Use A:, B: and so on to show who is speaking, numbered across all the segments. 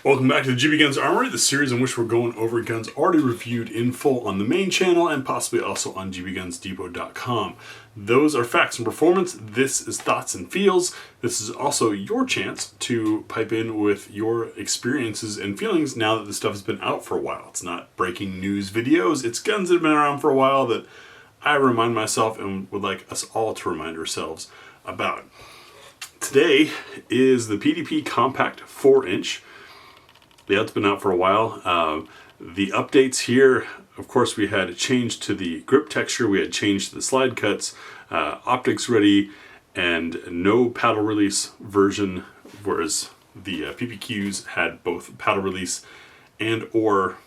A: Welcome back to the GBGuns Armory, the series in which we're going over guns already reviewed in full on the main channel and possibly also on GBGunsDepot.com. Those are facts and performance. This is thoughts and feels. This is also your chance to pipe in with your experiences and feelings now that the stuff has been out for a while. It's not breaking news videos. It's guns that have been around for a while that I remind myself and would like us all to remind ourselves about. Today is the PDP Compact 4-inch. Yeah, it's been out for a while. The updates here, of course, we had a change to the grip texture, we had change to the slide cuts, optics ready, and no paddle release version, whereas the PPQs had both paddle release paddle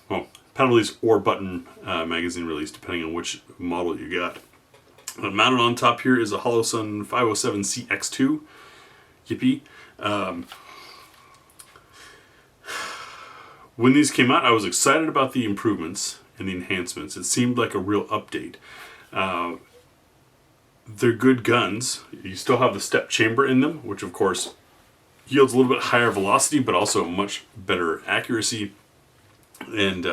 A: release or button magazine release, depending on which model you got. Mounted on top here is a Holosun 507 CX2. Yippee. When these came out, I was excited about the improvements and the enhancements. It seemed like a real update. They're good guns. You still have the step chamber in them, which of course yields a little bit higher velocity, but also much better accuracy, and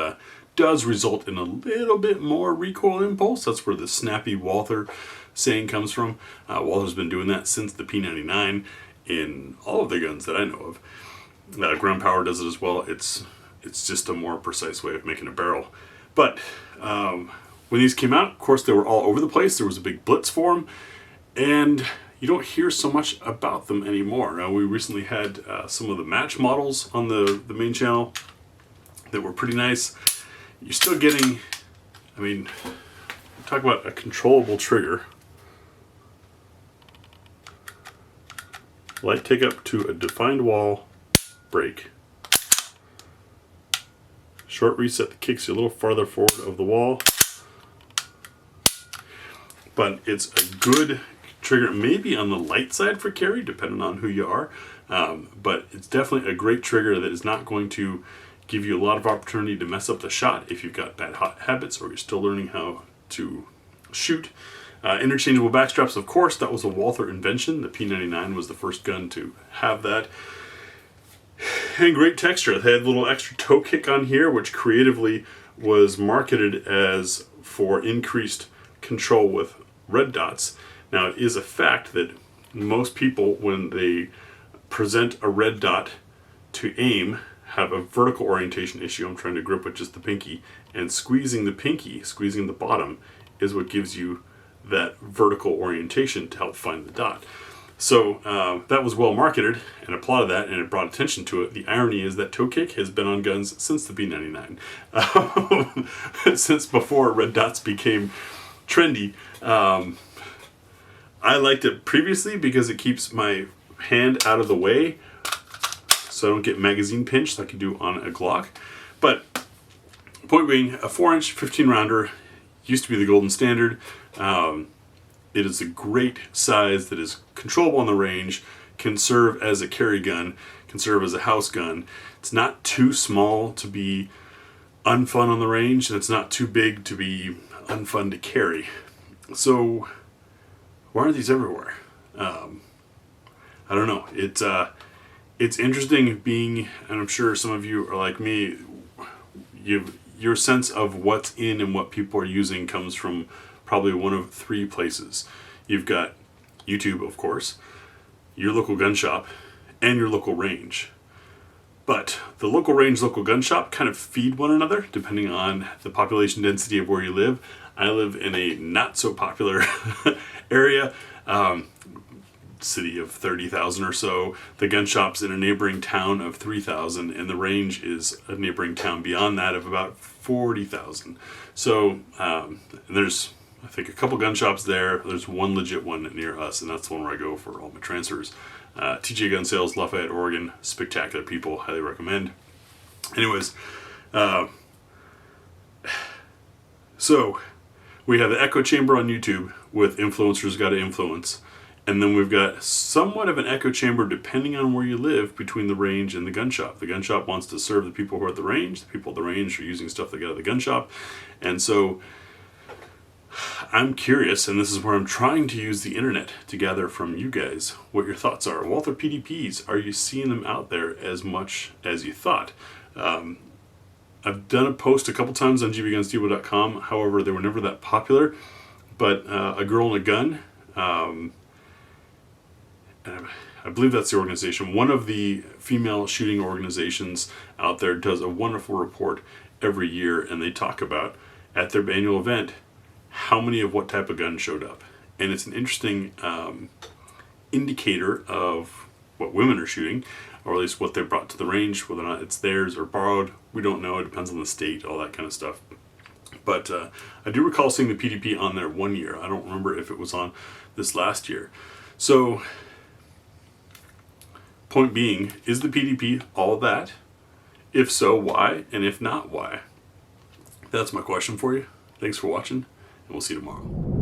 A: does result in a little bit more recoil impulse. That's where the snappy Walther saying comes from. Walther's been doing that since the P99 in all of the guns that I know of. Ground Power does it as well. It's just a more precise way of making a barrel. But when these came out, of course, they were all over the place. There was a big blitz for them, and you don't hear so much about them anymore. We recently had some of the match models on the main channel that were pretty nice. You're still getting, talk about a controllable trigger. Light take up to a defined wall, break. Short reset that kicks you a little farther forward of the wall. But it's a good trigger, maybe on the light side for carry, depending on who you are. But it's definitely a great trigger that is not going to give you a lot of opportunity to mess up the shot if you've got bad habits or you're still learning how to shoot. Interchangeable backstraps, of course, that was a Walther invention. The P99 was the first gun to have that. And great texture. They had a little extra toe kick on here, which creatively was marketed as for increased control with red dots. Now, it is a fact that most people, when they present a red dot to aim, have a vertical orientation issue. I'm trying to grip with just the pinky, and squeezing the bottom, is what gives you that vertical orientation to help find the dot. So that was well marketed and applauded that, and it brought attention to it. The irony is that toe kick has been on guns since the P99, since before red dots became trendy. I liked it previously because it keeps my hand out of the way, so I don't get magazine pinch like you do on a Glock. But point being, a 4-inch 15 rounder used to be the golden standard. It is a great size that is controllable on the range, can serve as a carry gun, can serve as a house gun. It's not too small to be unfun on the range, and it's not too big to be unfun to carry. So why aren't these everywhere? I don't know. It's interesting being, and I'm sure some of you are like me, your sense of what's in and what people are using comes from probably one of three places. You've got YouTube, of course, your local gun shop, and your local range. But the local range, local gun shop kind of feed one another depending on the population density of where you live. I live in a not so popular area, city of 30,000 or so. The gun shop's in a neighboring town of 3,000, and the range is a neighboring town beyond that of about 40,000. So there's, I think, a couple gun shops there. There's one legit one near us, and that's the one where I go for all my transfers. TJ Gun Sales, Lafayette, Oregon. Spectacular people. Highly recommend. Anyways, so we have the echo chamber on YouTube with Influencers Gotta Influence. And then we've got somewhat of an echo chamber depending on where you live between the range and the gun shop. The gun shop wants to serve the people who are at the range. The people at the range are using stuff they got at the gun shop. And so I'm curious, and this is where I'm trying to use the internet to gather from you guys what your thoughts are. Walther PDPs, are you seeing them out there as much as you thought? I've done a post a couple times on GBGuns.com, however, they were never that popular. But A Girl and a Gun, I believe that's the organization. One of the female shooting organizations out there does a wonderful report every year, and they talk about, at their annual event, how many of what type of gun showed up. And it's an interesting indicator of what women are shooting, or at least what they brought to the range, whether or not it's theirs or borrowed. We don't know. It depends on the state, all that kind of stuff. But I do recall seeing the PDP on there one year. I don't remember if it was on this last year. So, point being, is the PDP all that? If so, why? And if not, why? That's my question for you. Thanks for watching, and we'll see you tomorrow.